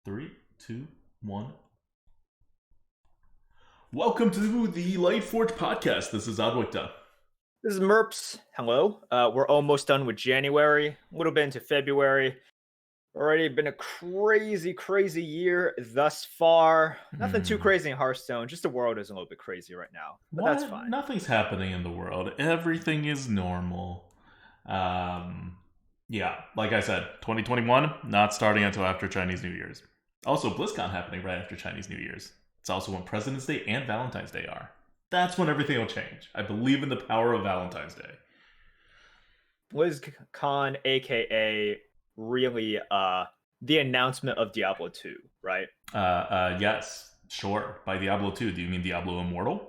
Three, two, one. Welcome to the Lightforge podcast. This is Adwikta. This is Merps. Hello. We're almost done with January, a little bit into February. Already been a crazy year thus far. Nothing too crazy in Hearthstone. Just the world is a little bit crazy right now, but that's What? fine. Nothing's happening in the world. Everything is normal. Yeah, like I said, 2021 not starting until after Chinese New Year's. Also, Blizzcon happening right after Chinese New Year's. It's also when President's Day and Valentine's Day are. That's when everything will change. I believe in the power of Valentine's Day. BlizzCon, aka really the announcement of Diablo 2, right? Yes, sure. By Diablo 2, do you mean Diablo Immortal?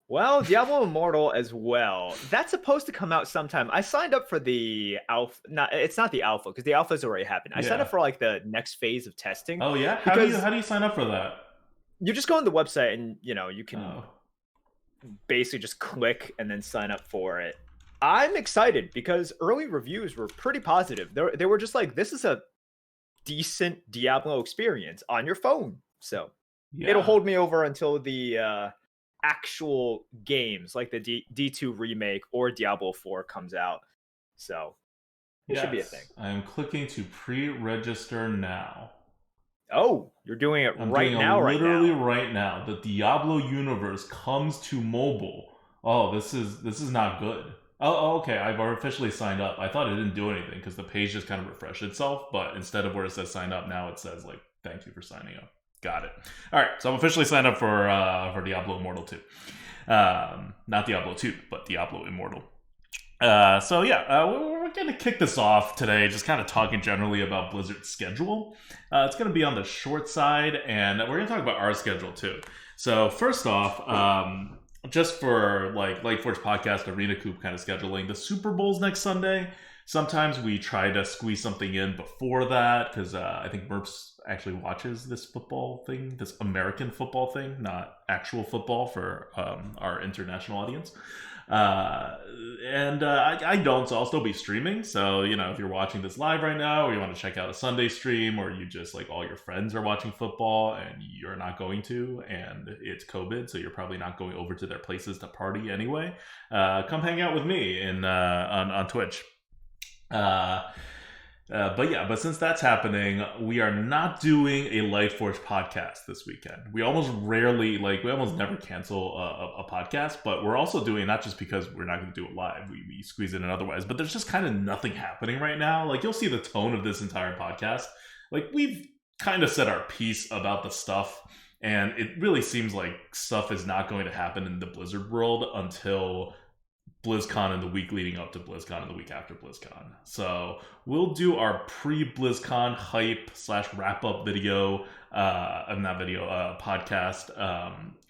Well, Diablo Immortal as well. That's supposed to come out sometime. I signed up for the alpha. It's not the alpha because the alpha's already happened. I signed up for like the next phase of testing. Oh yeah, how do you sign up for that? You just go on the website and you can basically just click and then sign up for it. I'm excited because early reviews were pretty positive. They were just like, this is a decent Diablo experience on your phone. So it'll hold me over until the actual games like the D2 remake or Diablo 4 comes out. So it should be a thing. I'm clicking to pre-register now. Oh, you're doing it literally right now. The Diablo universe comes to mobile. Oh, this is not good. Oh, okay. I've officially signed up. I thought it didn't do anything because the page just kind of refreshed itself, but instead of where it says sign up, now it says like thank you for signing up. Got it. All right, so I'm officially signed up for Diablo Immortal 2. Not Diablo 2, but Diablo Immortal. So yeah, we're going to kick this off today, just kind of talking generally about Blizzard's schedule. It's going to be on the short side, and we're going to talk about our schedule too. So first off, just for like Lightforge podcast, Arena Coop kind of scheduling, the Super Bowl's next Sunday. Sometimes we try to squeeze something in before that because I think Merps actually watches this football thing, this American football thing, not actual football for our international audience. I don't, so I'll still be streaming. So, if you're watching this live right now or you want to check out a Sunday stream or you just like all your friends are watching football and you're not going to and it's COVID, so you're probably not going over to their places to party anyway, come hang out with me on Twitch. But since that's happening, we are not doing a Lightforge podcast this weekend. We almost never cancel a podcast, but we're also doing not just because we're not going to do it live, we squeeze it in otherwise, but there's just kind of nothing happening right now. Like you'll see the tone of this entire podcast. Like we've kind of said our piece about the stuff, and it really seems like stuff is not going to happen in the Blizzard world until BlizzCon and the week leading up to BlizzCon and the week after BlizzCon. So we'll do our pre-BlizzCon hype / wrap-up video, podcast,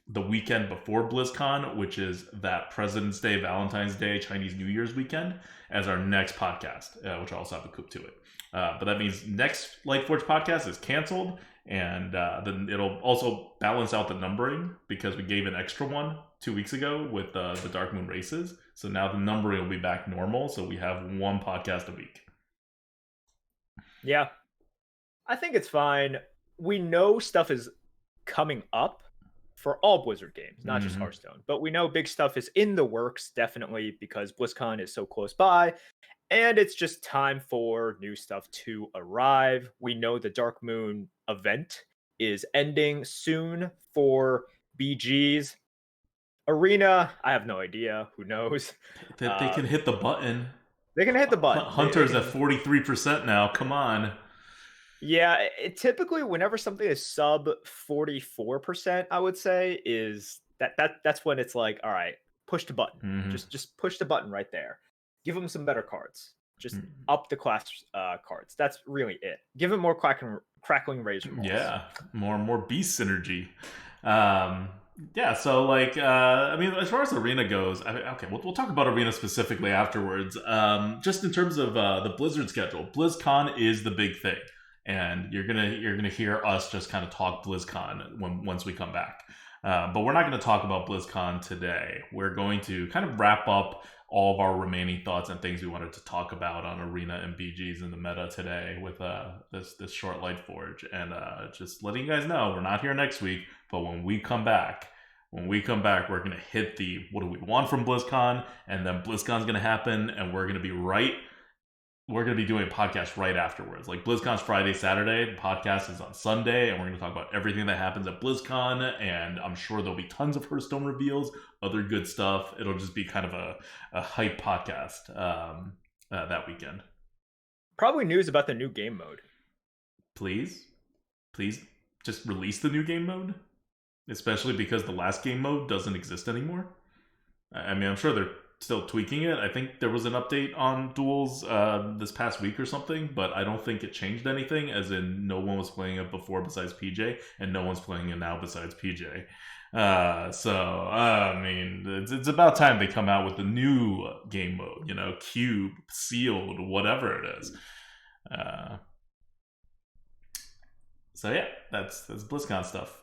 the weekend before BlizzCon, which is that President's Day, Valentine's Day, Chinese New Year's weekend, as our next podcast, which I'll also have a coop to it. But that means next Lightforge podcast is canceled, and then it'll also balance out the numbering because we gave an extra one 2 weeks ago with the Dark Moon races. So now the numbering will be back normal. So we have one podcast a week. Yeah, I think it's fine. We know stuff is coming up for all Blizzard games, not just Hearthstone. But we know big stuff is in the works, definitely, because BlizzCon is so close by. And it's just time for new stuff to arrive. We know the Dark Moon event is ending soon for BGs. Arena, I have no idea. Who knows? They can hit the button. They can hit the button. Hunter's at 43% now. Come on. Yeah, typically whenever something is sub 44%, I would say is that's when it's like, all right, push the button. Just push the button right there. Give them some better cards. Just up the class cards. That's really it. Give them more crackling razor balls. Yeah, more beast synergy. Yeah, so as far as Arena goes, we'll talk about Arena specifically afterwards. Just in terms of the Blizzard schedule, BlizzCon is the big thing, and you're gonna hear us just kind of talk BlizzCon once we come back. But we're not going to talk about BlizzCon today. We're going to kind of wrap up all of our remaining thoughts and things we wanted to talk about on Arena and BGs in the meta today with this short Lightforge. And just letting you guys know, we're not here next week, but when we come back, we're going to hit the what do we want from BlizzCon, and then BlizzCon's going to happen, and we're going to be doing a podcast right afterwards. Like, BlizzCon's Friday, Saturday, the podcast is on Sunday, and we're going to talk about everything that happens at BlizzCon, and I'm sure there'll be tons of Hearthstone reveals, other good stuff. It'll just be kind of a hype podcast that weekend. Probably news about the new game mode. Please just release the new game mode. Especially because the last game mode doesn't exist anymore. I mean, I'm sure they're still tweaking it. I think there was an update on duels this past week or something, but I don't think it changed anything, as in no one was playing it before besides PJ, and no one's playing it now besides PJ. I mean, it's about time they come out with the new game mode, you know, cube, sealed, whatever it is. So yeah, that's BlizzCon stuff.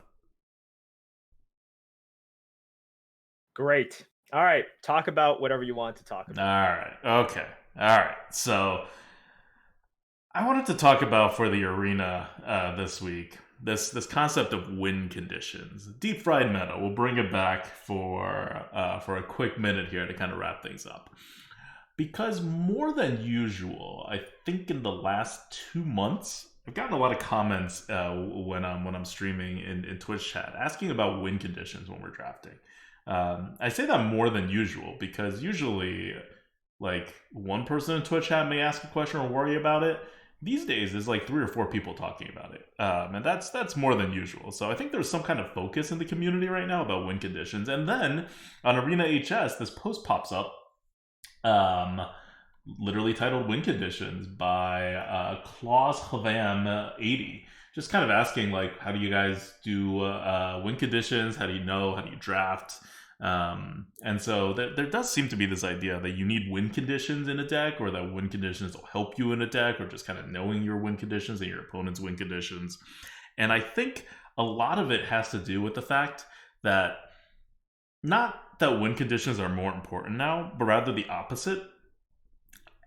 Great. All right. Talk about whatever you want to talk about. All right. Okay. All right. So I wanted to talk about for the arena this week this concept of win conditions. Deep fried meta. We'll bring it back for a quick minute here to kind of wrap things up. Because more than usual, I think in the last 2 months, I've gotten a lot of comments when I'm streaming in Twitch chat asking about win conditions when we're drafting. I say that more than usual because usually, like, one person in Twitch chat may ask a question or worry about it. These days, there's like 3 or 4 people talking about it, and that's more than usual. So I think there's some kind of focus in the community right now about win conditions. And then on Arena HS, this post pops up, literally titled "Win Conditions" by Klaus Havam 80. Just kind of asking, like, how do you guys do win conditions? How do you know? How do you draft? And so there does seem to be this idea that you need win conditions in a deck, or that win conditions will help you in a deck, or just kind of knowing your win conditions and your opponent's win conditions. And I think a lot of it has to do with the fact that not that win conditions are more important now, but rather the opposite.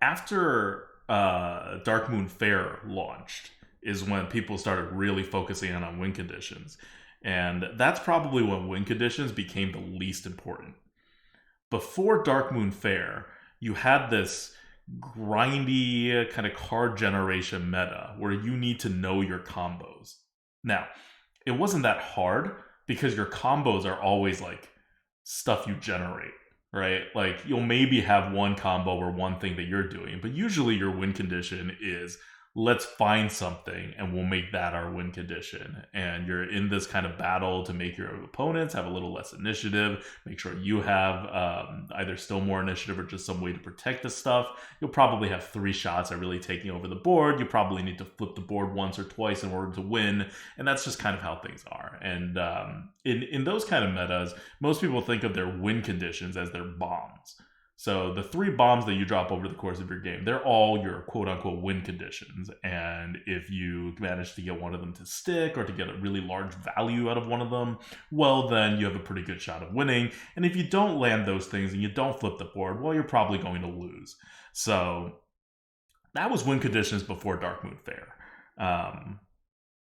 After Dark Moon Fair launched is when people started really focusing on win conditions. And that's probably when win conditions became the least important. Before Dark Moon Fair, you had this grindy kind of card generation meta where you need to know your combos. Now, it wasn't that hard because your combos are always like stuff you generate, right? Like, you'll maybe have one combo or one thing that you're doing, but usually your win condition is, let's find something and we'll make that our win condition. And you're in this kind of battle to make your opponents have a little less initiative, make sure you have either still more initiative or just some way to protect the stuff. You'll probably have 3 shots at really taking over the board. You probably need to flip the board once or twice in order to win. And that's just kind of how things are. And in those kind of metas, most people think of their win conditions as their bombs. So the 3 bombs that you drop over the course of your game, they're all your quote-unquote win conditions. And if you manage to get one of them to stick or to get a really large value out of one of them, well, then you have a pretty good shot of winning. And if you don't land those things and you don't flip the board, well, you're probably going to lose. So that was win conditions before Dark Moon Fair.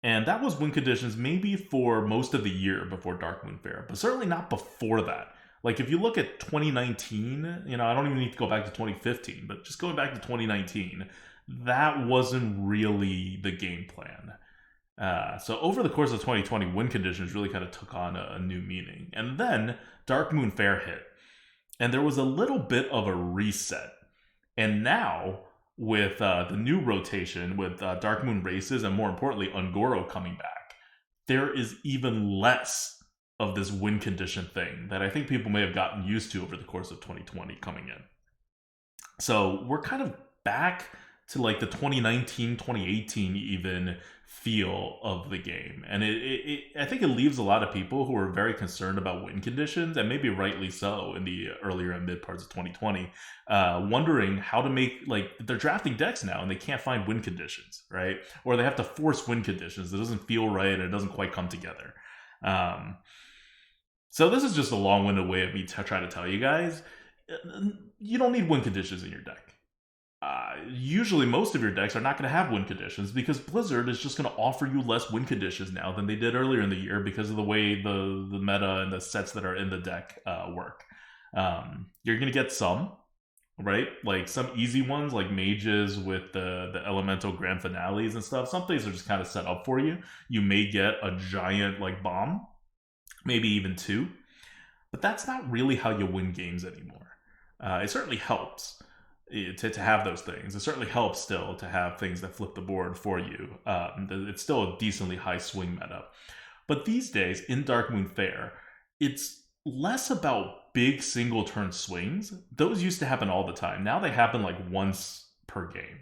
And that was win conditions maybe for most of the year before Dark Moon Fair, but certainly not before that. Like, if you look at 2019, you know, I don't even need to go back to 2015, but just going back to 2019, that wasn't really the game plan. So over the course of 2020, win conditions really kind of took on a new meaning. And then Dark Moon Fair hit, and there was a little bit of a reset. And now, with the new rotation, with Dark Moon Races, and more importantly, Ungoro coming back, there is even less of this win condition thing that I think people may have gotten used to over the course of 2020 coming in. So we're kind of back to like the 2019, 2018 even feel of the game. And I think it leaves a lot of people who are very concerned about win conditions, and maybe rightly so in the earlier and mid parts of 2020, wondering how to make, like, they're drafting decks now and they can't find win conditions, right? Or they have to force win conditions. It doesn't feel right and it doesn't quite come together. So this is just a long-winded way of me trying to tell you guys, you don't need win conditions in your deck. Usually most of your decks are not going to have win conditions because Blizzard is just going to offer you less win conditions now than they did earlier in the year because of the way the meta and the sets that are in the deck work. You're going to get some, right? Like some easy ones like mages with the elemental grand finales and stuff. Some things are just kind of set up for you. You may get a giant like bomb, maybe even two, but that's not really how you win games anymore. It certainly helps to have those things. It certainly helps still to have things that flip the board for you. It's still a decently high swing meta. But these days, in Darkmoon Faire, it's less about big single turn swings. Those used to happen all the time. Now they happen like once per game,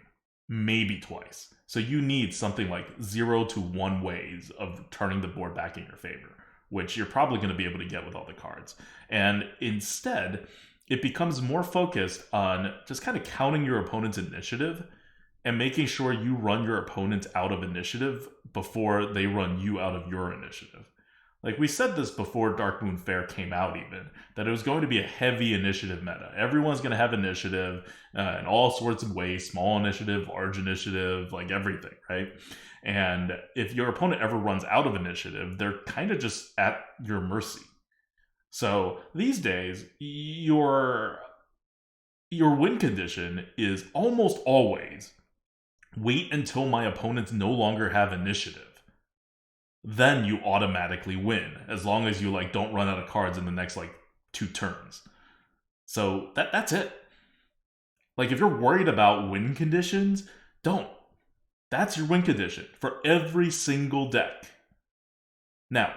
maybe twice. So you need something like 0 to 1 ways of turning the board back in your favor, which you're probably going to be able to get with all the cards. And instead, it becomes more focused on just kind of counting your opponent's initiative and making sure you run your opponents out of initiative before they run you out of your initiative. Like we said this before Darkmoon Faire came out even, that it was going to be a heavy initiative meta. Everyone's going to have initiative in all sorts of ways, small initiative, large initiative, like everything, right? And if your opponent ever runs out of initiative, they're kind of just at your mercy. So these days, your win condition is almost always wait until my opponents no longer have initiative. Then you automatically win, as long as you like don't run out of cards in the next like 2 turns. So that's it. Like if you're worried about win conditions, don't. That's your win condition for every single deck. Now,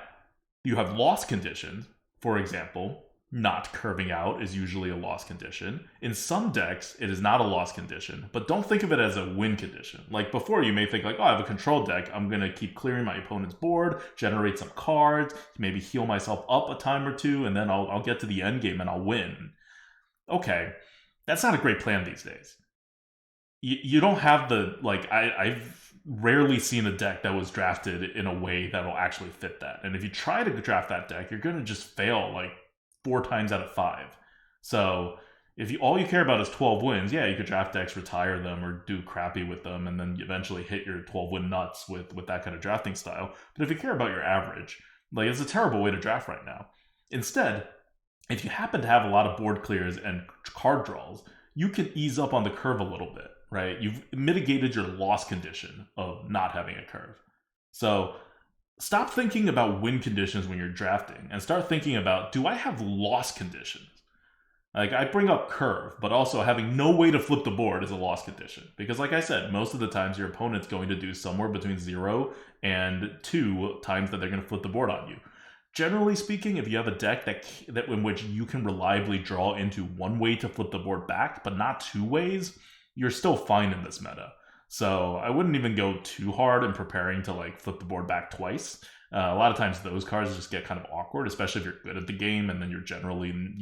you have loss conditions. For example, not curving out is usually a loss condition. In some decks, it is not a loss condition, but don't think of it as a win condition. Like before, you may think like, oh, I have a control deck. I'm going to keep clearing my opponent's board, generate some cards, maybe heal myself up a time or two, and then I'll get to the end game and I'll win. Okay, that's not a great plan these days. You don't have the, like, I've rarely seen a deck that was drafted in a way that'll actually fit that. And if you try to draft that deck, you're going to just fail like 4 times out of 5. So if all you care about is 12 wins, yeah, you could draft decks, retire them, or do crappy with them, and then eventually hit your 12 win nuts with that kind of drafting style. But if you care about your average, like it's a terrible way to draft right now. Instead, if you happen to have a lot of board clears and card draws, you can ease up on the curve a little bit. Right? You've mitigated your loss condition of not having a curve. So stop thinking about win conditions when you're drafting and start thinking about, do I have loss conditions? Like I bring up curve, but also having no way to flip the board is a loss condition. Because like I said, most of the times your opponent's going to do somewhere between 0 and 2 times that they're going to flip the board on you. Generally speaking, if you have a deck that in which you can reliably draw into 1 way to flip the board back, but not 2 ways, you're still fine in this meta. So I wouldn't even go too hard in preparing to like flip the board back twice. A lot of times those cards just get kind of awkward, especially if you're good at the game and then you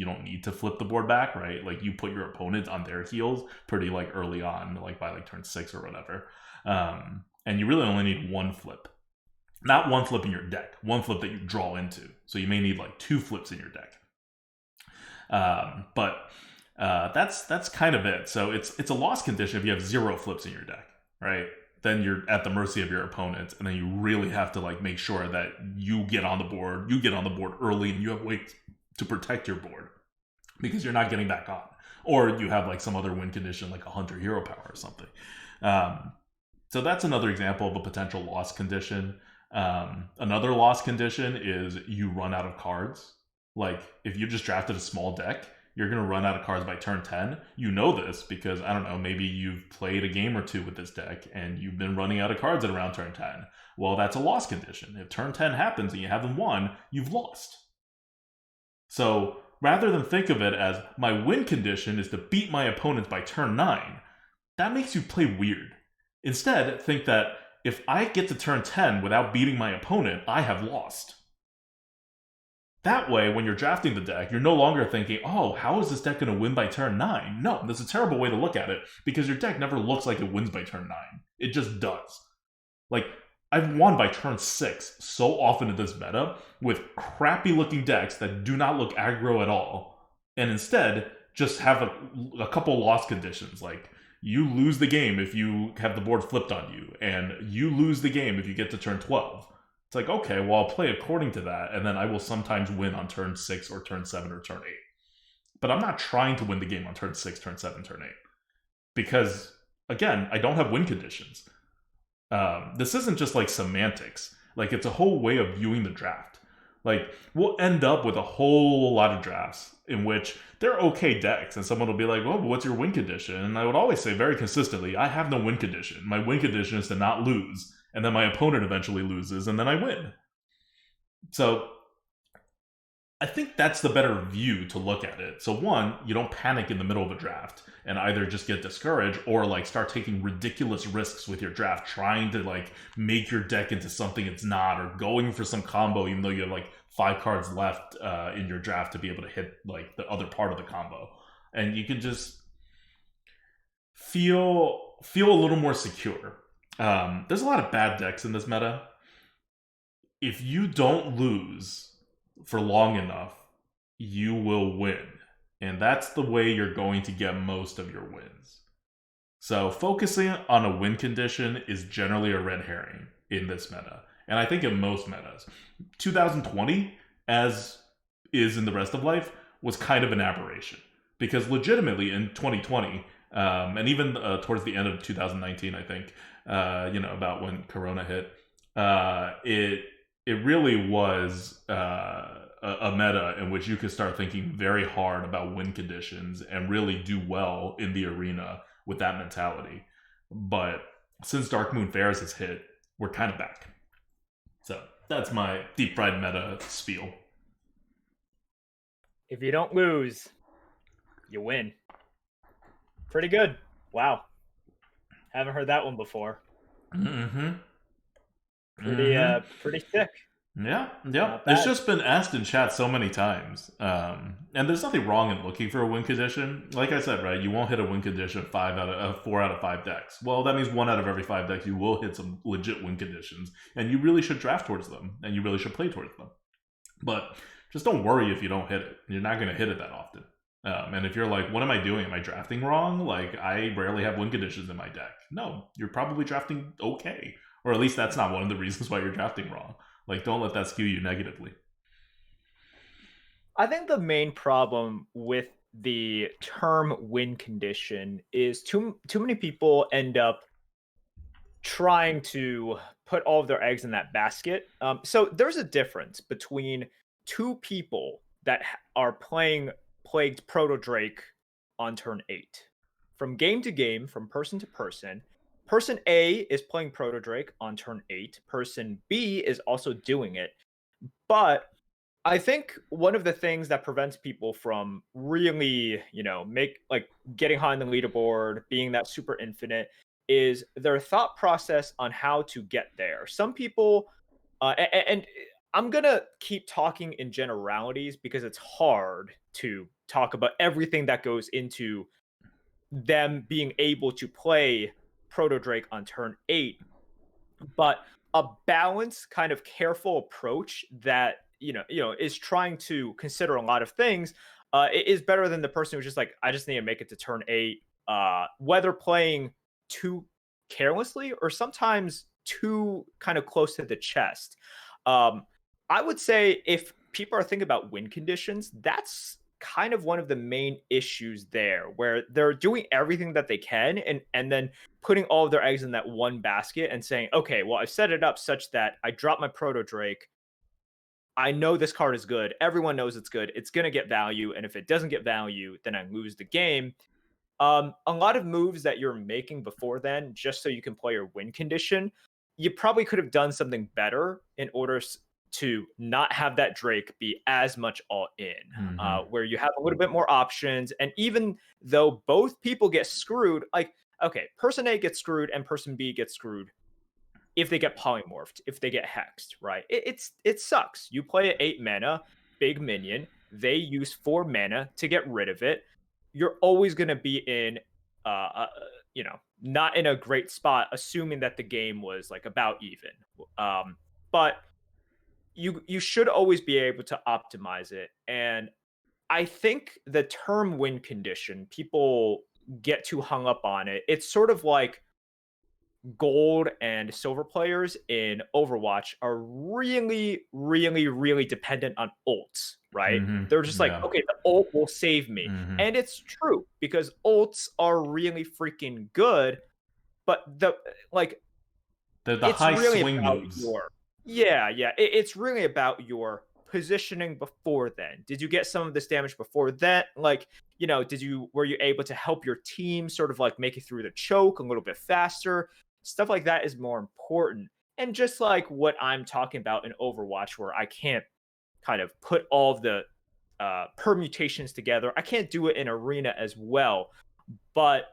don't need to flip the board back, right? Like you put your opponent on their heels pretty like early on, like by like turn 6 or whatever. And you really only need 1 flip. Not 1 flip in your deck, 1 flip that you draw into. So you may need like 2 flips in your deck. That's kind of it. So it's a loss condition if you have 0 flips in your deck, right? Then you're at the mercy of your opponent, and then you really have to like make sure that you get on the board. You get on the board early, and you have ways to protect your board because you're not getting back on, or you have like some other win condition like a hunter hero power or something. So that's another example of a potential loss condition. Another loss condition is you run out of cards. Like if you just drafted a small deck, you're going to run out of cards by turn 10. You know this because, I don't know, maybe you've played a game or 2 with this deck and you've been running out of cards at around turn 10. Well, that's a loss condition. If turn 10 happens and you haven't won, you've lost. So rather than think of it as my win condition is to beat my opponents by turn 9, that makes you play weird. Instead, think that if I get to turn 10 without beating my opponent, I have lost. That way, when you're drafting the deck, you're no longer thinking, oh, how is this deck going to win by turn 9? No, that's a terrible way to look at it, because your deck never looks like it wins by turn 9. It just does. Like, I've won by turn 6 so often in this meta, with crappy-looking decks that do not look aggro at all, and instead, just have a couple loss conditions. Like, you lose the game if you have the board flipped on you, and you lose the game if you get to turn 12. It's like, okay, well, I'll play according to that, and then I will sometimes win on turn 6 or turn 7 or turn 8. But I'm not trying to win the game on turn 6, turn 7, turn 8. Because, again, I don't have win conditions. This isn't just like semantics. Like, it's a whole way of viewing the draft. Like, we'll end up with a whole lot of drafts in which they're okay decks, and someone will be like, "Well, what's your win condition?" And I would always say very consistently, "I have no win condition. My win condition is to not lose, and then my opponent eventually loses, and then I win." So I think that's the better view to look at it. So one, you don't panic in the middle of a draft and either just get discouraged or like start taking ridiculous risks with your draft, trying to like make your deck into something it's not, or going for some combo even though you have like 5 cards left in your draft to be able to hit like the other part of the combo. And you can just feel a little more secure. There's a lot of bad decks in this meta. If you don't lose for long enough, you will win. And that's the way you're going to get most of your wins. So focusing on a win condition is generally a red herring in this meta. And I think in most metas. 2020, as is in the rest of life, was kind of an aberration. Because legitimately in 2020, and even towards the end of 2019, I think, about when Corona hit, it really was a meta in which you could start thinking very hard about win conditions and really do well in the arena with that mentality. But since Darkmoon Fairs has hit, we're kind of back. So that's my deep fried meta spiel. If you don't lose, you win. Pretty good. Wow. Haven't heard that one before. Mm-hmm. Pretty sick. Yeah. It's just been asked in chat so many times. And there's nothing wrong in looking for a win condition. Like I said, right, you won't hit a win condition 4 out of 5 decks. Well, that means 1 out of every 5 decks you will hit some legit win conditions, and you really should draft towards them, and you really should play towards them. But just don't worry if you don't hit it. You're not going to hit it that often. And if you're like, what am I doing? Am I drafting wrong? Like, I rarely have win conditions in my deck. No, you're probably drafting okay. Or at least that's not one of the reasons why you're drafting wrong. Like, don't let that skew you negatively. I think the main problem with the term win condition is too many people end up trying to put all of their eggs in that basket. So there's a difference between two people that are playing Plagued Proto Drake on turn 8. From game to game, from person to person, person A is playing Proto Drake on turn 8. Person B is also doing it. But I think one of the things that prevents people from really, getting high on the leaderboard, being that super infinite, is their thought process on how to get there. Some people, and I'm going to keep talking in generalities because it's hard to talk about everything that goes into them being able to play Proto Drake on turn 8. But a balanced, kind of careful approach that is trying to consider a lot of things is better than the person who's just like, I just need to make it to turn 8, whether playing too carelessly or sometimes too kind of close to the chest. I would say if people are thinking about win conditions, that's kind of one of the main issues there, where they're doing everything that they can and then putting all of their eggs in that one basket and saying, okay, well, I've set it up such that I drop my Proto Drake. I know this card is good. Everyone knows it's good. It's going to get value. And if it doesn't get value, then I lose the game. A lot of moves that you're making before then, just so you can play your win condition, you probably could have done something better in order to not have that Drake be as much all in, where you have a little bit more options. And even though both people get screwed, like, okay, person A gets screwed and person B gets screwed if they get polymorphed, if they get hexed, right? It sucks. You play at 8 mana, big minion. They use 4 mana to get rid of it. You're always going to be in, not in a great spot, assuming that the game was like about even. But you should always be able to optimize it. And I think the term win condition, people get too hung up on it. It's sort of like gold and silver players in Overwatch are really, really, really dependent on ults, right? They're just like, Yeah. okay, the ult will save me. hmm And it's true because ults are really freaking good, but like The it's high really swing about moves. your yeah. It's really about your positioning before then. Did you get some of this damage before that? Like, were you able to help your team sort of like make it through the choke a little bit faster? Stuff like that is more important. And just like what I'm talking about in Overwatch, where I can't kind of put all of the permutations together, I can't do it in Arena as well. But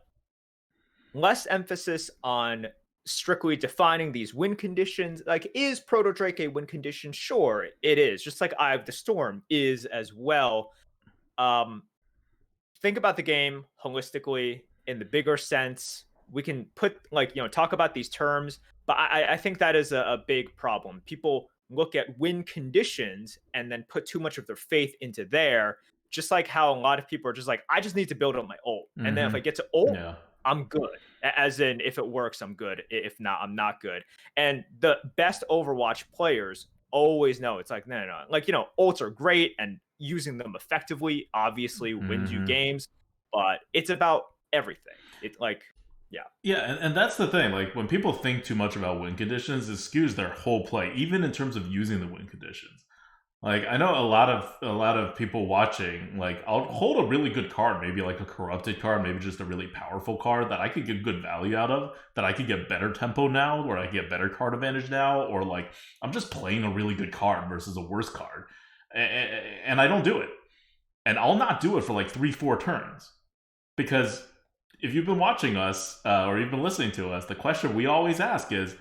less emphasis on strictly defining these win conditions. Like, is Proto Drake a win condition? Sure, it is. Just like Eye of the Storm is as well. Um, think about the game holistically in the bigger sense. We can talk about these terms, but I think that is a big problem. People look at win conditions and then put too much of their faith into there. Just like how a lot of people are just like, I just need to build up my ult, and then if I get to ult, Yeah. I'm good. As in, if it works, I'm good. If not, I'm not good. And the best Overwatch players always know it's like, no. Like, ults are great and using them effectively obviously wins you hmm games, but it's about everything. It's like, yeah. Yeah, and that's the thing. Like when people think too much about win conditions, it skews their whole play, even in terms of using the win conditions. Like I know a lot of people watching, like I'll hold a really good card, maybe like a corrupted card, maybe just a really powerful card that I could get good value out of, that I could get better tempo now, or I get better card advantage now, or like I'm just playing a really good card versus a worse card, and I don't do it, and I'll not do it for like 3-4 turns, because if you've been watching us or you've been listening to us, the question we always ask is,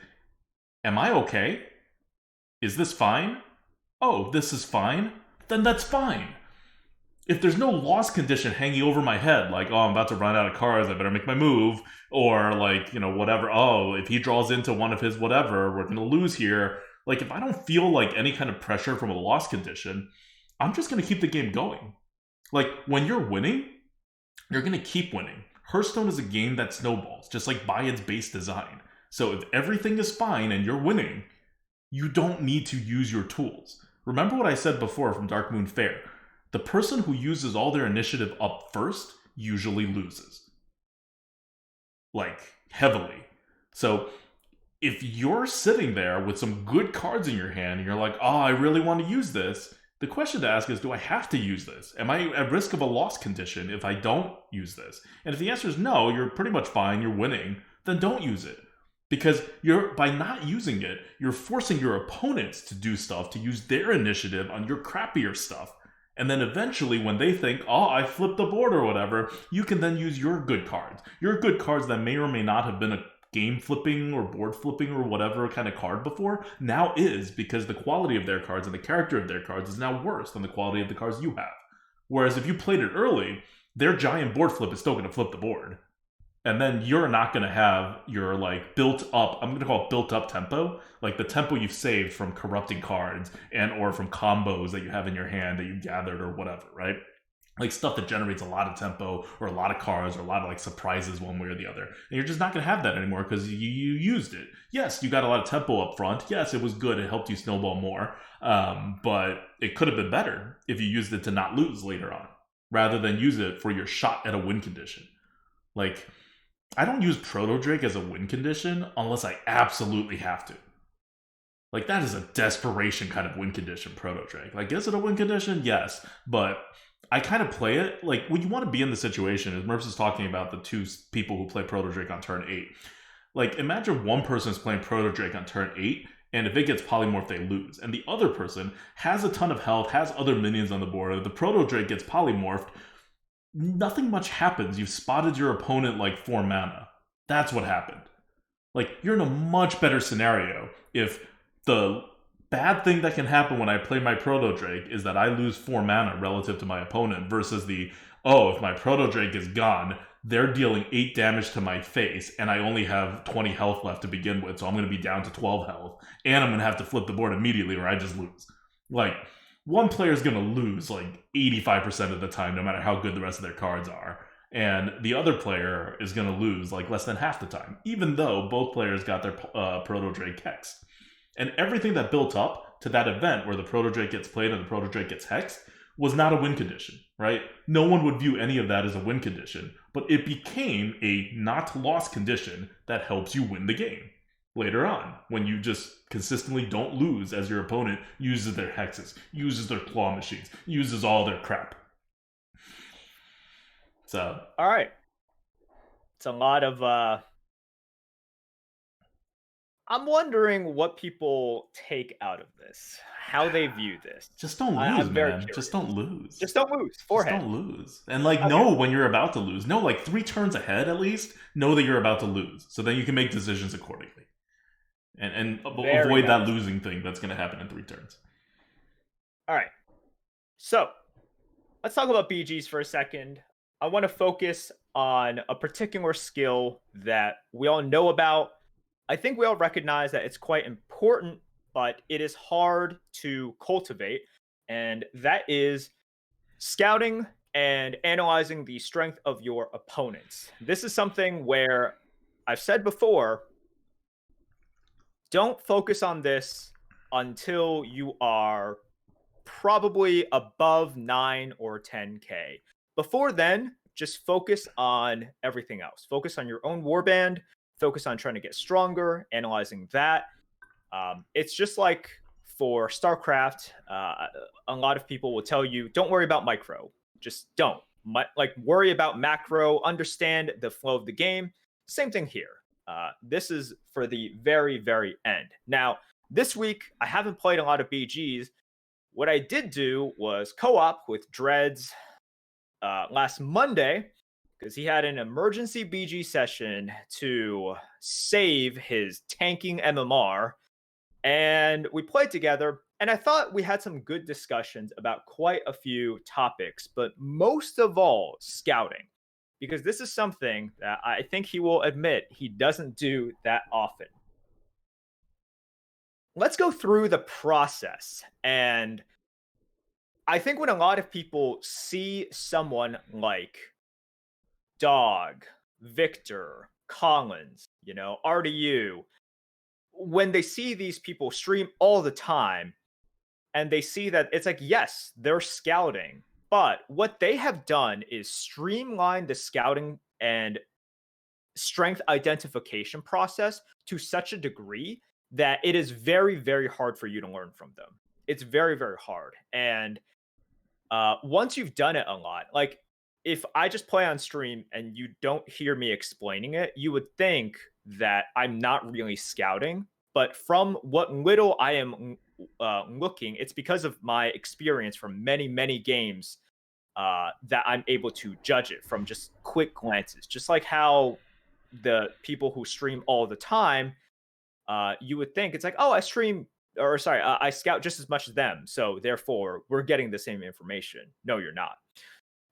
"Am I okay? Is this fine? Oh, this is fine, then that's fine. If there's no loss condition hanging over my head, like, oh, I'm about to run out of cards, I better make my move, or like, whatever, oh, if he draws into one of his whatever, we're going to lose here. Like, if I don't feel like any kind of pressure from a loss condition, I'm just going to keep the game going. Like, when you're winning, you're going to keep winning. Hearthstone is a game that snowballs, just like by its base design. So if everything is fine and you're winning, you don't need to use your tools. Remember what I said before from Dark Moon Fair. The person who uses all their initiative up first usually loses. Like, heavily. So, if you're sitting there with some good cards in your hand and you're like, oh, I really want to use this, the question to ask is, do I have to use this? Am I at risk of a loss condition if I don't use this? And if the answer is no, you're pretty much fine, you're winning, then don't use it. Because by not using it, you're forcing your opponents to do stuff, to use their initiative on your crappier stuff. And then eventually, when they think, oh, I flipped the board or whatever, you can then use your good cards. Your good cards that may or may not have been a game flipping or board flipping or whatever kind of card before, now is, because the quality of their cards and the character of their cards is now worse than the quality of the cards you have. Whereas if you played it early, their giant board flip is still going to flip the board. And then you're not going to have your like built up, I'm going to call it built up tempo, like the tempo you've saved from corrupting cards and or from combos that you have in your hand that you gathered or whatever, right? Like stuff that generates a lot of tempo or a lot of cards or a lot of like surprises one way or the other. And you're just not going to have that anymore because you used it. Yes, you got a lot of tempo up front. Yes, it was good. It helped you snowball more. But it could have been better if you used it to not lose later on rather than use it for your shot at a win condition. Like, I don't use Proto Drake as a win condition unless I absolutely have to. Like, that is a desperation kind of win condition, Proto Drake. Like, is it a win condition? Yes. But I kind of play it, like, when you want to be in the situation, as Merps is talking about the two people who play Proto Drake on turn 8. Like, imagine one person is playing Proto Drake on turn 8, and if it gets polymorphed, they lose. And the other person has a ton of health, has other minions on the board, and the Proto Drake gets polymorphed, nothing much happens. You've spotted your opponent like 4 mana. That's what happened. Like, you're in a much better scenario if the bad thing that can happen when I play my Proto Drake is that I lose 4 mana relative to my opponent versus if my Proto Drake is gone, they're dealing 8 damage to my face and I only have 20 health left to begin with, so I'm going to be down to 12 health and I'm going to have to flip the board immediately or I just lose. Like, one player is going to lose like 85% of the time, no matter how good the rest of their cards are. And the other player is going to lose like less than half the time, even though both players got their Proto Drake hexed. And everything that built up to that event where the Proto Drake gets played and the Proto Drake gets hexed was not a win condition, right? No one would view any of that as a win condition, but it became a not loss condition that helps you win the game later on, when you just consistently don't lose as your opponent uses their hexes, uses their claw machines, uses all their crap. So, all right, it's a lot of I'm wondering what people take out of this, how they view this. Just don't lose, man. Just don't lose. Just don't lose. Forehead. Just don't lose. And like, know when you're about to lose. Know like 3 turns ahead at least. Know that you're about to lose, so then you can make decisions accordingly. And avoid that losing thing that's going to happen in 3 turns. All right. So let's talk about BGs for a second. I want to focus on a particular skill that we all know about. I think we all recognize that it's quite important, but it is hard to cultivate. And that is scouting and analyzing the strength of your opponents. This is something where I've said before, don't focus on this until you are probably above 9 or 10K. Before then, just focus on everything else. Focus on your own warband. Focus on trying to get stronger, analyzing that. It's just like for StarCraft, a lot of people will tell you, don't worry about micro. Just don't. Worry about macro, understand the flow of the game. Same thing here. This is for the very, very end. Now, this week, I haven't played a lot of BGs. What I did do was co-op with Dreads last Monday, because he had an emergency BG session to save his tanking MMR. And we played together, and I thought we had some good discussions about quite a few topics, but most of all, scouting. Because this is something that I think he will admit he doesn't do that often. Let's go through the process. And I think when a lot of people see someone like Dog, Victor, Collins, RDU, when they see these people stream all the time and they see that it's like, yes, they're scouting, but what they have done is streamline the scouting and strength identification process to such a degree that it is very, very hard for you to learn from them. It's very, very hard. And once you've done it a lot, like if I just play on stream and you don't hear me explaining it, you would think that I'm not really scouting. But from what little I am looking, it's because of my experience from many, many games that I'm able to judge it from just quick glances. Just like how the people who stream all the time, you would think it's like, oh, I scout just as much as them. So therefore, we're getting the same information. No, you're not.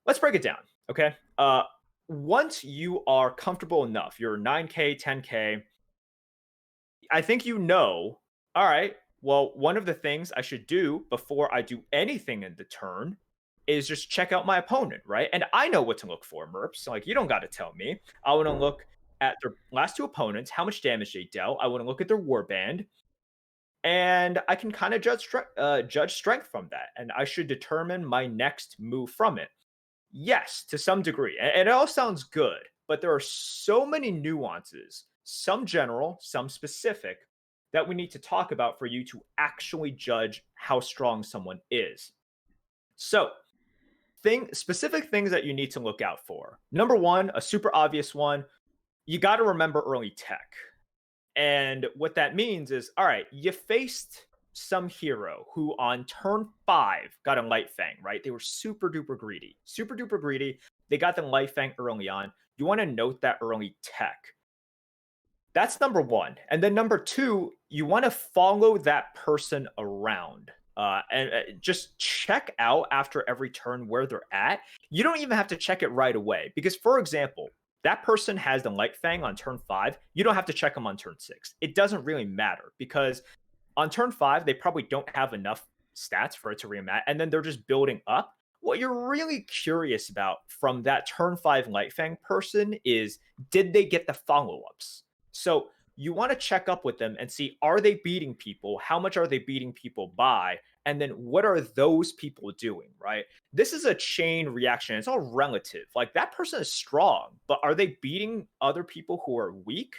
Let's break it down, okay? Once you are comfortable enough, you're 9K, 10K, I think all right, well, one of the things I should do before I do anything in the turn is just check out my opponent, right? And I know what to look for, Merps. Like, you don't got to tell me. I want to look at their last 2 opponents, how much damage they dealt. I want to look at their warband. And I can kind of judge strength from that. And I should determine my next move from it. Yes, to some degree. And it all sounds good, but there are so many nuances, some general, some specific, that we need to talk about for you to actually judge how strong someone is. So, specific things that you need to look out for. Number 1, a super obvious one, you got to remember early tech. And what that means is, all right, you faced some hero who on turn 5 got a Light Fang, right? They were super duper greedy. They got the Light Fang early on. You want to note that early tech. That's number 1. And then number 2, you want to follow that person around. And just check out after every turn where they're at. You don't even have to check it right away. Because, for example, that person has the Light Fang on turn 5. You don't have to check them on turn 6. It doesn't really matter because on turn 5, they probably don't have enough stats for it to rematch, and then they're just building up. What you're really curious about from that turn 5 Lightfang person is, did they get the follow-ups? So you want to check up with them and see, are they beating people? How much are they beating people by? And then what are those people doing, right? This is a chain reaction. It's all relative. Like, that person is strong, but are they beating other people who are weak?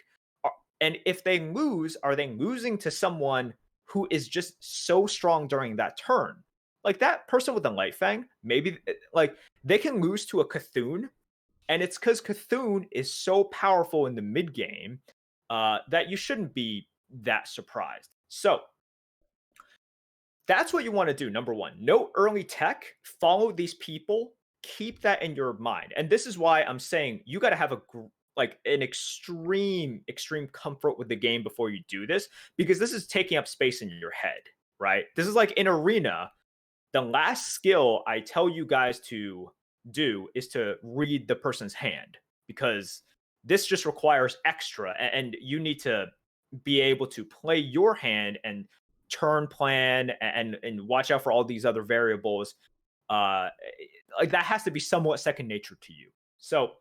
And if they lose, are they losing to someone who is just so strong during that turn? Like, that person with the Lightfang, maybe like they can lose to a Cthulhu, and it's because Cthulhu is so powerful in the mid game that you shouldn't be that surprised. So that's what you want to do. Number one, no early tech, follow these people, keep that in your mind. And this is why I'm saying you got to have an extreme comfort with the game before you do this, because this is taking up space in your head, right? This is like in Arena, the last skill I tell you guys to do is to read the person's hand, because this just requires extra, and you need to be able to play your hand and turn plan and watch out for all these other variables. Like, that has to be somewhat second nature to you. So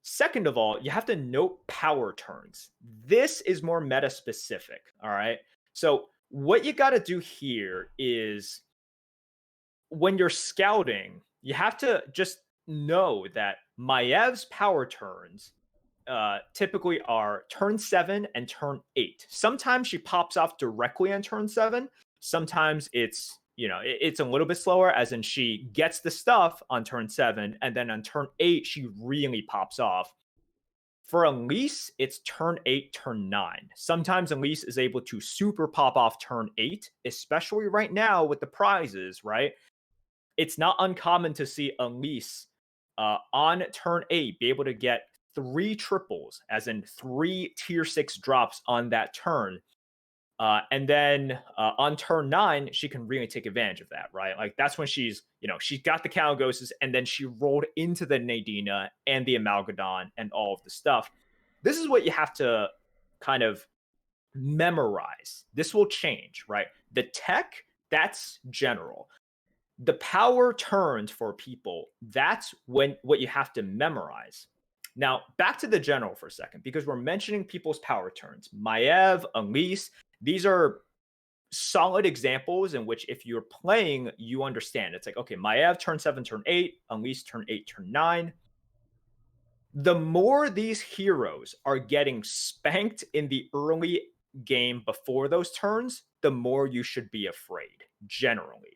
second of all, you have to note power turns. This is more meta specific. All right. So what you got to do here is, when you're scouting, you have to just know that Maev's power turns typically are turn 7 and turn 8. Sometimes she pops off directly on turn 7. Sometimes it's, it's a little bit slower, as in she gets the stuff on turn 7, and then on turn 8, she really pops off. For Elise, it's turn 8, turn 9. Sometimes Elise is able to super pop off turn 8, especially right now with the prizes, right? It's not uncommon to see Elise on turn 8 be able to get 3 triples, as in 3 tier 6 drops on that turn. And then on turn 9, she can really take advantage of that, right? Like, that's when she's got the Calagoses, and then she rolled into the Nadina and the Amalgadon and all of the stuff. This is what you have to kind of memorize. This will change, right? The tech, that's general. The power turns for people, that's what you have to memorize. Now, back to the general for a second, because we're mentioning people's power turns. Maiev, Elise, these are solid examples in which, if you're playing, you understand. It's like, okay, Maiev turn 7, turn 8, Elise turn 8, turn 9. The more these heroes are getting spanked in the early game before those turns, the more you should be afraid, generally.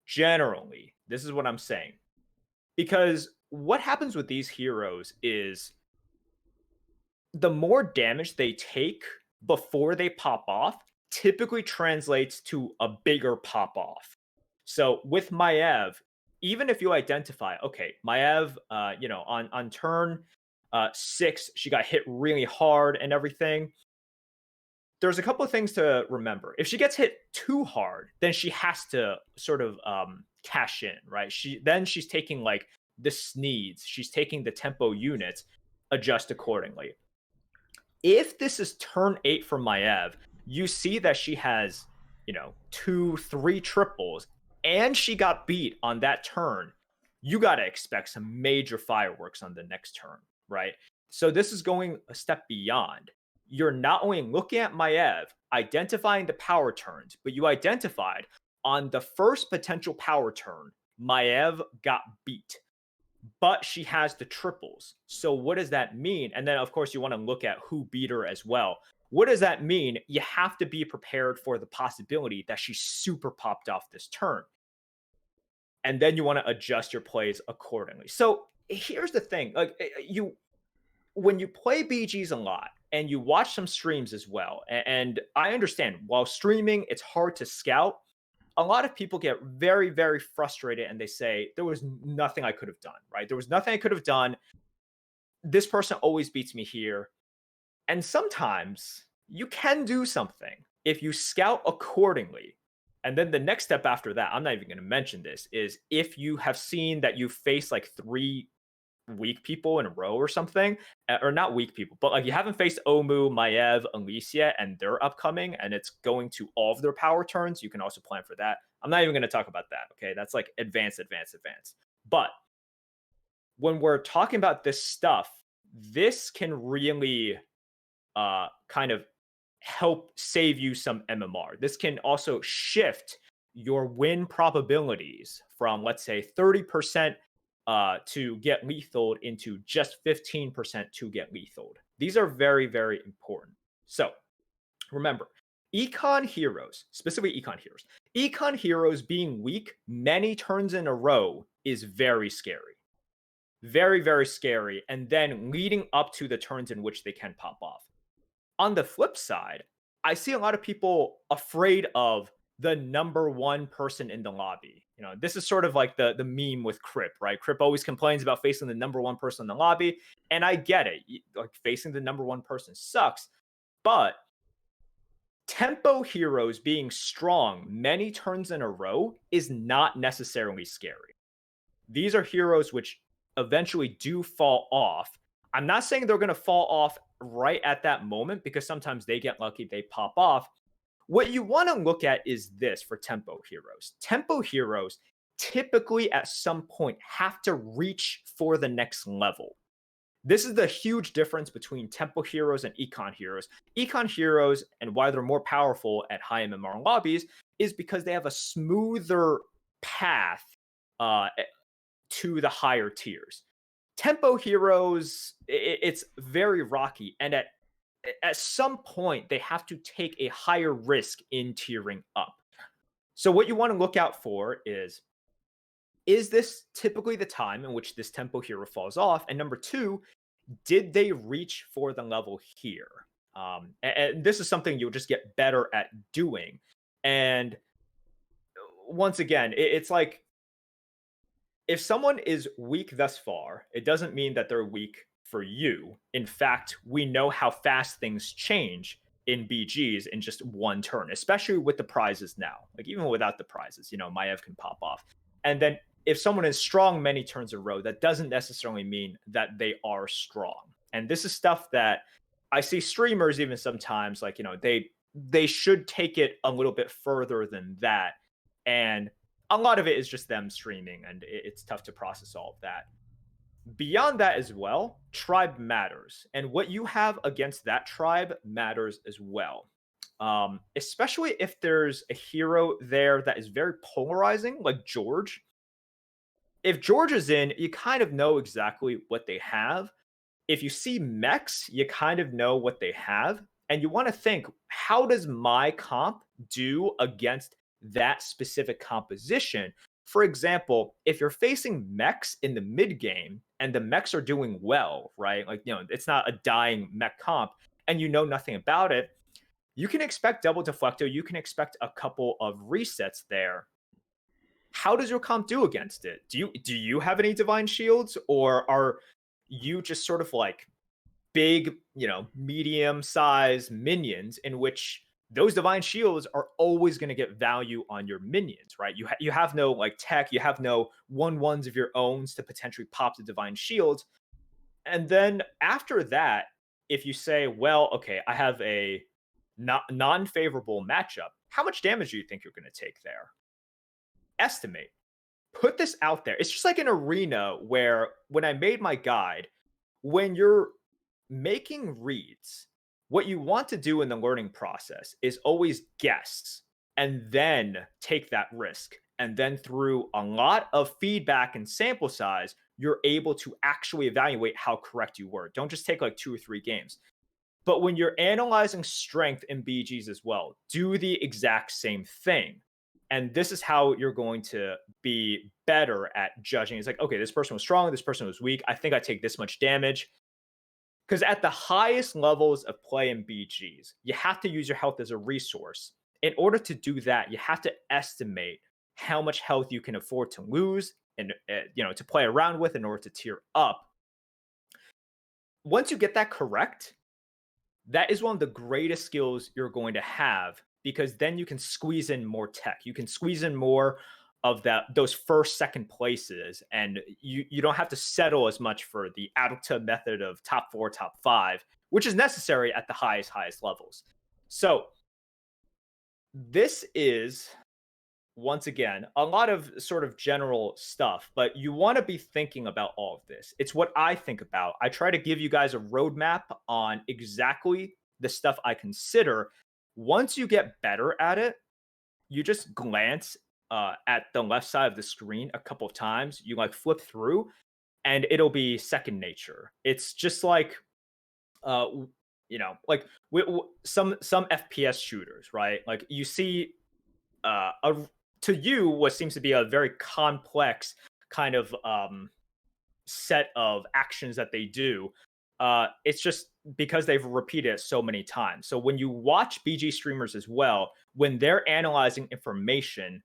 Generally, this is what I'm saying. Because what happens with these heroes is, the more damage they take before they pop off typically translates to a bigger pop off. So with Maiev, even if you identify, okay, Maiev, on turn 6, she got hit really hard and everything. There's a couple of things to remember. If she gets hit too hard, then she has to sort of cash in, right? She's taking like the sneeds, she's taking the tempo units, adjust accordingly. If this is turn 8 for Maiev, you see that she has, 2, 3 triples, and she got beat on that turn. You got to expect some major fireworks on the next turn, right? So this is going a step beyond. You're not only looking at Maiev, identifying the power turns, but you identified on the first potential power turn, Maiev got beat, but she has the triples. So what does that mean? And then, of course, you want to look at who beat her as well. What does that mean? You have to be prepared for the possibility that she super popped off this turn. And then you want to adjust your plays accordingly. So here's the thing. Like, when you play BGs a lot and you watch some streams as well, and I understand, while streaming, it's hard to scout. A lot of people get very, very frustrated, and they say, there was nothing I could have done, right? There was nothing I could have done. This person always beats me here. And sometimes you can do something if you scout accordingly. And then the next step after that, I'm not even going to mention this, is if you have seen that you face like 3 weak people in a row or something, or not weak people, but like you haven't faced Omu, Maiev, Alicia, and they're upcoming, and it's going to all of their power turns, you can also plan for that. I'm not even going to talk about that. Okay, that's like advanced. But when we're talking about this stuff, this can really kind of help save you some MMR. This can also shift your win probabilities from, let's say, 30% to get lethaled into just 15% to get lethaled. These are very, very important. So remember, econ heroes, specifically econ heroes being weak many turns in a row is very scary. Very, very scary. And then leading up to the turns in which they can pop off. On the flip side, I see a lot of people afraid of the number one person in the lobby. You know, this is sort of like the meme with Crip, right? Crip always complains about facing the number one person in the lobby, and I get it. Like facing the number one person sucks, but tempo heroes being strong many turns in a row is not necessarily scary. These are heroes which eventually do fall off. I'm not saying they're going to fall off right at that moment because sometimes they get lucky, they pop off. What you want to look at is this for tempo heroes. Tempo heroes typically at some point have to reach for the next level. This is the huge difference between tempo heroes and econ heroes. Econ heroes, and why they're more powerful at high MMR lobbies, is because they have a smoother path to the higher tiers. Tempo heroes, it's very rocky, and at some point they have to take a higher risk in tiering up. So what you want to look out for is this typically the time in which this tempo hero falls off? And number two, did they reach for the level here? And this is something you'll just get better at doing. And once again, it's like, if someone is weak thus far, it doesn't mean that they're weak for you. In fact, we know how fast things change in BGs in just one turn, especially with the prizes now. Like even without the prizes, you know, Maiev can pop off. And then if someone is strong many turns in a row, that doesn't necessarily mean that they are strong. And this is stuff that I see streamers even sometimes, like, you know, they should take it a little bit further than that. And a lot of it is just them streaming, and it's tough to process all of that. Beyond that as well, tribe matters. And what you have against that tribe matters as well. Especially if there's a hero there that is very polarizing, like George. If George is in, you kind of know exactly what they have. If you see mechs, you kind of know what they have. And you want to think, how does my comp do against that specific composition? For example, if you're facing mechs in the mid game and the mechs are doing well, right? Like, you know, it's not a dying mech comp and you know nothing about it, you can expect double deflecto. You can expect a couple of resets there. How does your comp do against it? Do you have any divine shields, or are you just sort of like big, you know, medium size minions in which those divine shields are always going to get value on your minions, right? You have no like tech, you have no 1/1s of your own to potentially pop the divine shields. And then after that, if you say, well, okay, I have a non-favorable matchup, how much damage do you think you're going to take there? Estimate. Put this out there. It's just like an arena where when I made my guide, when you're making reads, what you want to do in the learning process is always guess and then take that risk. And then through a lot of feedback and sample size, you're able to actually evaluate how correct you were. Don't just take like 2 or 3 games. But when you're analyzing strength in BGs as well, do the exact same thing. And this is how you're going to be better at judging. It's like, okay, this person was strong, this person was weak. I think I take this much damage. Because at the highest levels of play in BGs, you have to use your health as a resource. In order to do that, you have to estimate how much health you can afford to lose and to play around with in order to tier up. Once you get that correct, that is one of the greatest skills you're going to have, because then you can squeeze in more tech. You can squeeze in more of those first, second places, and you don't have to settle as much for the Adulta method of top 4, top 5, which is necessary at the highest levels. So this is, once again, a lot of sort of general stuff, but you want to be thinking about all of this. It's what I think about. I try to give you guys a roadmap on exactly the stuff I consider. Once you get better at it, you just glance at the left side of the screen a couple of times. You like flip through, and it'll be second nature. It's just like, like some FPS shooters, right? Like you see to you what seems to be a very complex kind of set of actions that they do. It's just because they've repeated it so many times. So when you watch BG streamers as well, when they're analyzing information,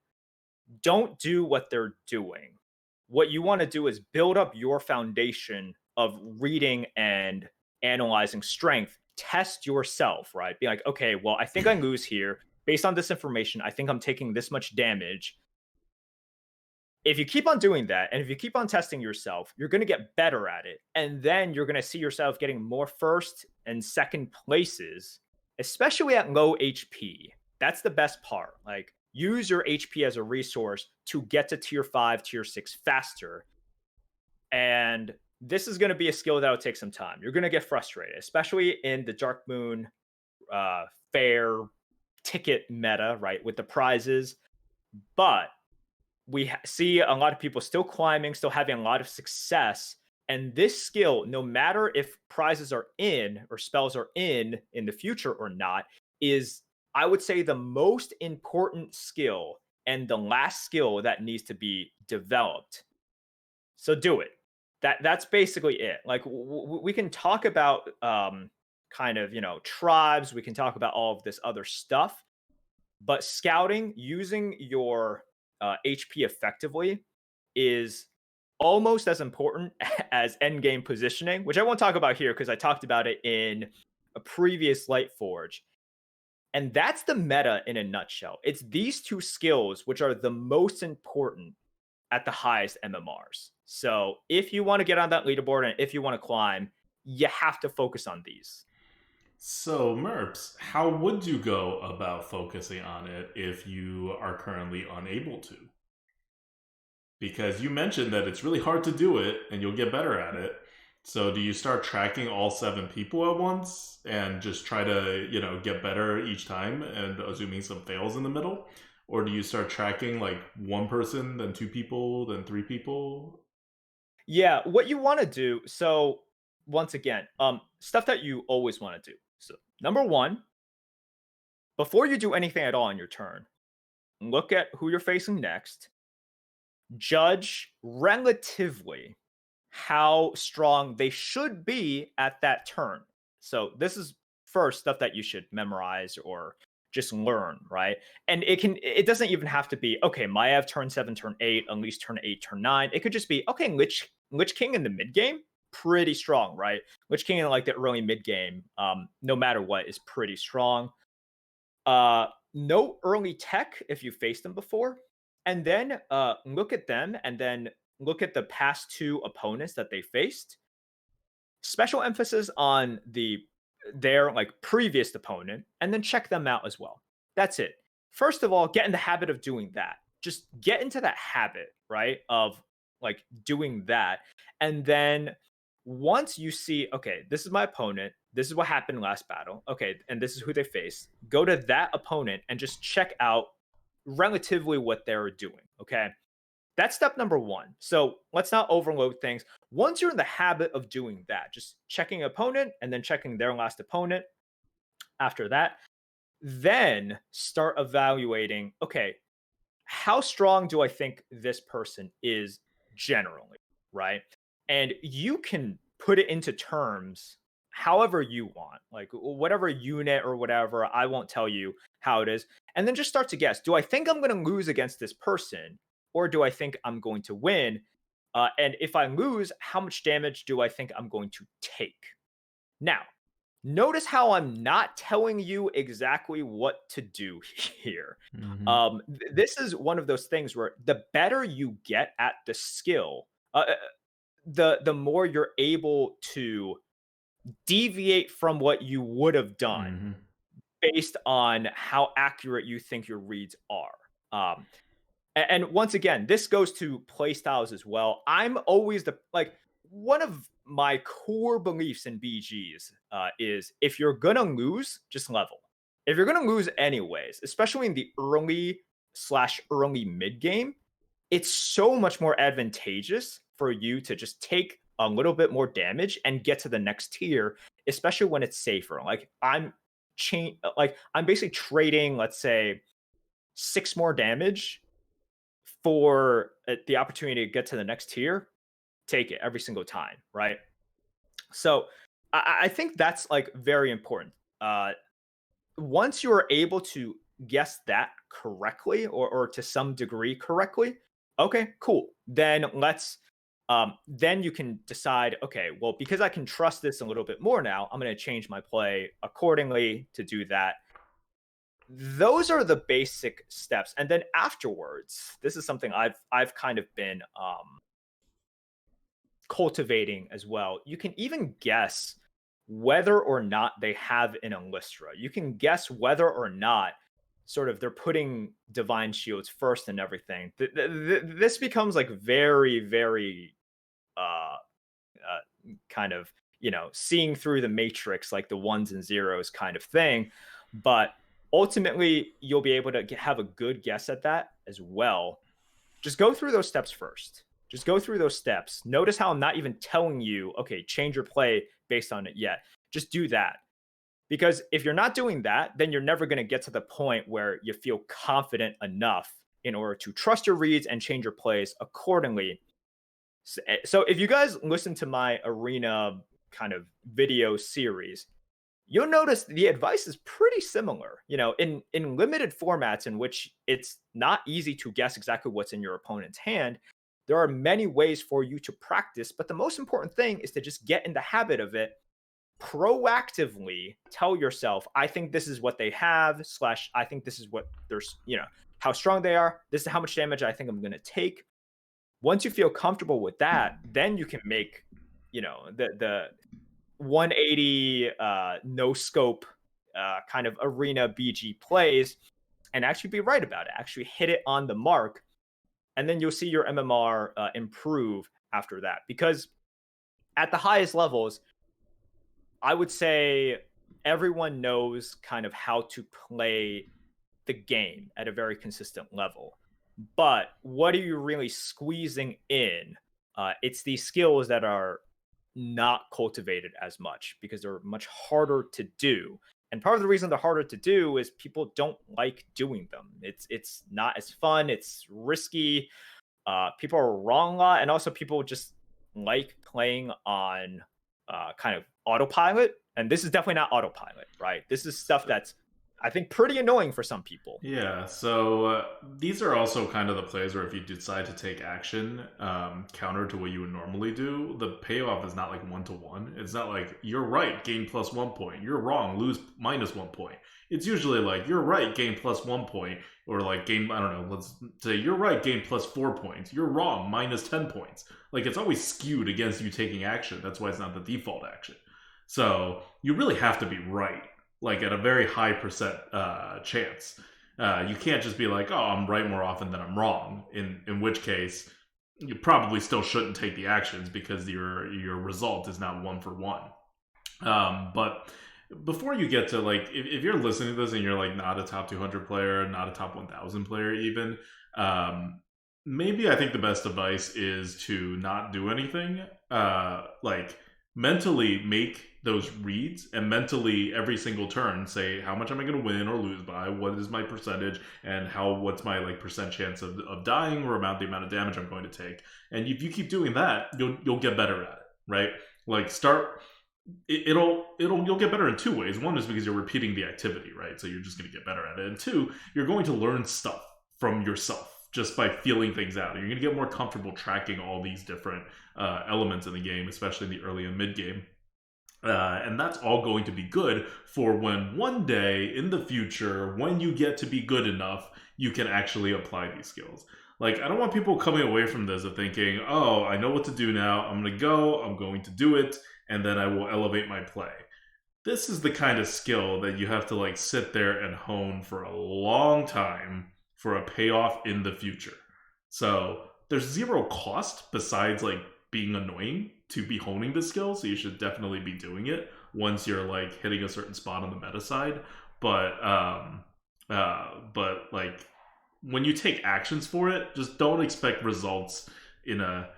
don't do what they're doing. What you want to do is build up your foundation of reading and analyzing strength. Test yourself, right? Be like, okay, well, I think I lose here. Based on this information, I think I'm taking this much damage. If you keep on doing that, and if you keep on testing yourself, you're going to get better at it. And then you're going to see yourself getting more first and second places, especially at low HP. That's the best part. Like, use your HP as a resource to get to tier 5, tier 6 faster. And this is going to be a skill that will take some time. You're going to get frustrated, especially in the Dark Moon fair ticket meta, right, with the prizes. But we see a lot of people still climbing, still having a lot of success. And this skill, no matter if prizes are in or spells are in the future or not, is, I would say, the most important skill and the last skill that needs to be developed. So do it. That's basically it. Like, we can talk about kind of, tribes. We can talk about all of this other stuff. But scouting, using your HP effectively, is almost as important as endgame positioning, which I won't talk about here because I talked about it in a previous Lightforge. And that's the meta in a nutshell. It's these two skills which are the most important at the highest MMRs. So if you want to get on that leaderboard and if you want to climb, you have to focus on these. So, Merps, how would you go about focusing on it if you are currently unable to? Because you mentioned that it's really hard to do it and you'll get better at it. So do you start tracking all 7 people at once and just try to, get better each time and assuming some fails in the middle? Or do you start tracking like 1 person, then 2 people, then 3 people? Yeah, what you want to do, so once again, stuff that you always want to do. So number 1, before you do anything at all on your turn, look at who you're facing next. Judge relatively how strong they should be at that turn. So this is first stuff that you should memorize or just learn, right? And it doesn't even have to be, okay, Maiev turn 7, turn 8, Unleash turn 8, turn 9. It could just be, okay, Lich King in the mid game, pretty strong, right? Lich King in like the early mid game, no matter what, is pretty strong. No early tech if you faced them before. And then look at them and then look at the past 2 opponents that they faced. Special emphasis on their like previous opponent, and then check them out as well. That's it. First of all, get in the habit of doing that. Just get into that habit, right? Of like doing that. And then once you see, okay, this is my opponent, this is what happened last battle, okay, and this is who they face, go to that opponent and just check out relatively what they're doing, okay? That's step number 1. So let's not overload things. Once you're in the habit of doing that, just checking opponent and then checking their last opponent after that, then start evaluating, okay, how strong do I think this person is generally, right? And you can put it into terms however you want, like whatever unit or whatever. I won't tell you how it is. And then just start to guess, do I think I'm going to lose against this person? Or do I think I'm going to win? And if I lose, how much damage do I think I'm going to take? Now, Notice how I'm not telling you exactly what to do here. Mm-hmm. This is one of those things where the better you get at the skill, the more you're able to deviate from what you would have done Mm-hmm. based on how accurate you think your reads are. And once again, this goes to play styles as well. I'm always one of my core beliefs in BGs is if you're gonna lose, just level. If you're gonna lose anyways, especially in the early/early mid game, it's so much more advantageous for you to just take a little bit more damage and get to the next tier, especially when it's safer. I'm basically trading, let's say, 6 more damage for the opportunity to get to the next tier. Take it every single time, right? So I think that's like very important. Once you are able to guess that correctly or to some degree correctly, okay, cool. Then you can decide, okay, well, because I can trust this a little bit more now, I'm going to change my play accordingly to do that. Those are the basic steps. And then afterwards, this is something I've kind of been cultivating as well. You can even guess whether or not they have an Illustra. You can guess whether or not sort of they're putting divine shields first and everything. This becomes like very, very kind of, seeing through the matrix, like the ones and zeros kind of thing. But ultimately, you'll be able to have a good guess at that as well. Just go through those steps first. Just go through those steps. Notice how I'm not even telling you, okay, change your play based on it yet. Just do that. Because if you're not doing that, then you're never going to get to the point where you feel confident enough in order to trust your reads and change your plays accordingly. So if you guys listen to my Arena kind of video series, you'll notice the advice is pretty similar. In limited formats in which it's not easy to guess exactly what's in your opponent's hand, there are many ways for you to practice, but the most important thing is to just get in the habit of it. Proactively tell yourself, I think this is what they have, / I think this is what there's, how strong they are. This is how much damage I think I'm going to take. Once you feel comfortable with that, then you can make, the 180 no scope kind of arena BG plays and actually be right about it, actually hit it on the mark. And then you'll see your MMR improve after that. Because at the highest levels, I would say everyone knows kind of how to play the game at a very consistent level. But what are you really squeezing in? It's these skills that are not cultivated as much because they're much harder to do. And part of the reason they're harder to do is people don't like doing them. It's not as fun. It's risky. People are wrong a lot, and also people just like playing on kind of autopilot. And this is definitely not autopilot, right? This is stuff that's, I think, pretty annoying for some people. Yeah, so these are also kind of the plays where if you decide to take action counter to what you would normally do, the payoff is not like 1-to-1. It's not like you're right, gain plus 1 point. You're wrong, lose minus 1 point. It's usually like you're right, gain plus 1 point, or like gain, I don't know, let's say you're right, gain plus 4 points. You're wrong, minus 10 points. Like it's always skewed against you taking action. That's why it's not the default action. So you really have to be right, like at a very high percent chance. You can't just be like, oh, I'm right more often than I'm wrong. In which case, you probably still shouldn't take the actions because your result is not 1-for-1. But before you get to like, if you're listening to this and you're like not a top 200 player, not a top 1000 player even, maybe I think the best advice is to not do anything. Like mentally make those reads and mentally every single turn say how much am I going to win or lose by, what is my percentage, and what's my like percent chance of dying or the amount of damage I'm going to take. And if you keep doing that, you'll get better at it, right? Like you'll get better in 2 ways. One is because you're repeating the activity, right? So you're just going to get better at it. And 2, you're going to learn stuff from yourself just by feeling things out. You're going to get more comfortable tracking all these different elements in the game, especially in the early and mid game. And that's all going to be good for when one day in the future, when you get to be good enough, you can actually apply these skills. Like, I don't want people coming away from this and thinking, oh, I know what to do now. I'm going to do it, and then I will elevate my play. This is the kind of skill that you have to like sit there and hone for a long time for a payoff in the future. So there's zero cost besides like being annoying to be honing the skill, so you should definitely be doing it once you're like hitting a certain spot on the meta side. But like when you take actions for it, just don't expect results in a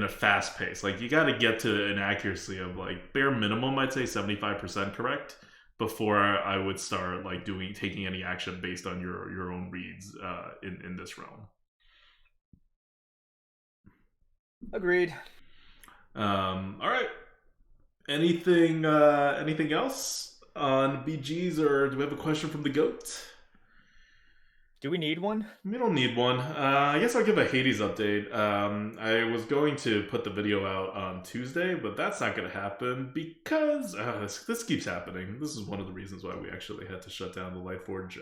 fast pace. Like you got to get to an accuracy of like bare minimum, I'd say 75% correct before I would start like taking any action based on your own reads in this realm. Agreed. All right. Anything else on BGs, or do we have a question from the goat? Do we need one? We don't need one. I guess I'll give a Hades update. I was going to put the video out on Tuesday, but that's not going to happen because this keeps happening. This is one of the reasons why we actually had to shut down the Lightforge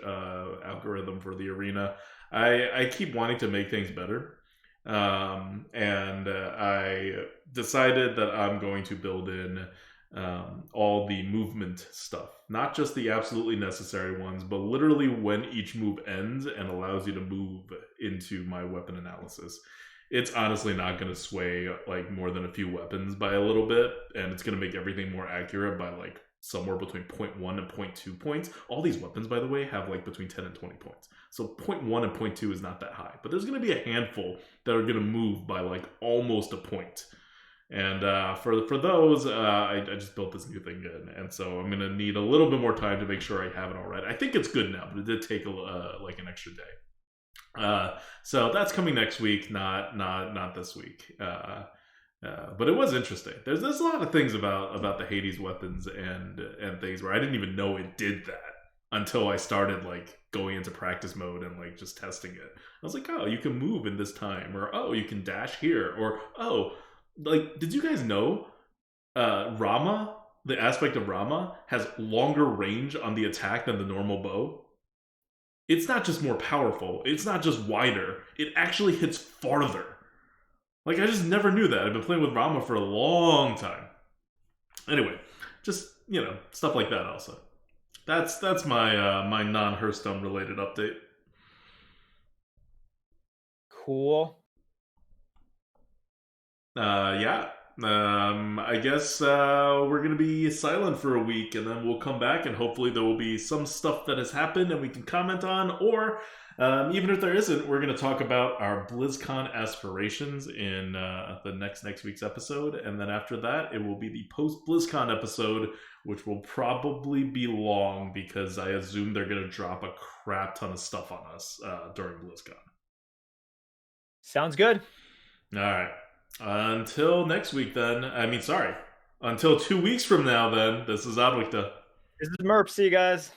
algorithm for the arena. I keep wanting to make things better. And I decided that I'm going to build in all the movement stuff, not just the absolutely necessary ones, but literally when each move ends and allows you to move into my weapon analysis. It's honestly not going to sway like more than a few weapons by a little bit, and it's going to make everything more accurate by like somewhere between 0.1 and 0.2 points. All these weapons, by the way, have like between 10 and 20 points. So 0.1 and 0.2 is not that high, but there's going to be a handful that are going to move by like almost a point. And for those, I just built this new thing in, and so I'm going to need a little bit more time to make sure I have it all right. I think it's good now, but it did take like an extra day. So that's coming next week, not this week. But it was interesting. There's a lot of things about the Hades weapons and things where I didn't even know it did that until I started like going into practice mode and like just testing it. I was like, oh, you can move in this time, or oh, you can dash here, or oh, like did you guys know Rama, the aspect of Rama, has longer range on the attack than the normal bow? It's not just more powerful. It's not just wider. It actually hits farther. Like, I just never knew that. I've been playing with Rama for a long time. Anyway, just, stuff like that also. That's my my non-Hearthstone related update. Cool. Yeah. I guess we're going to be silent for a week, and then we'll come back, and hopefully there will be some stuff that has happened and we can comment on, or even if there isn't, we're going to talk about our BlizzCon aspirations in the next week's episode, and then after that, it will be the post-BlizzCon episode, which will probably be long because I assume they're going to drop a crap ton of stuff on us during BlizzCon. Sounds good. All right. Until next week, then. Until 2 weeks from now, then. This is Adwikta. This is Merp. See you guys.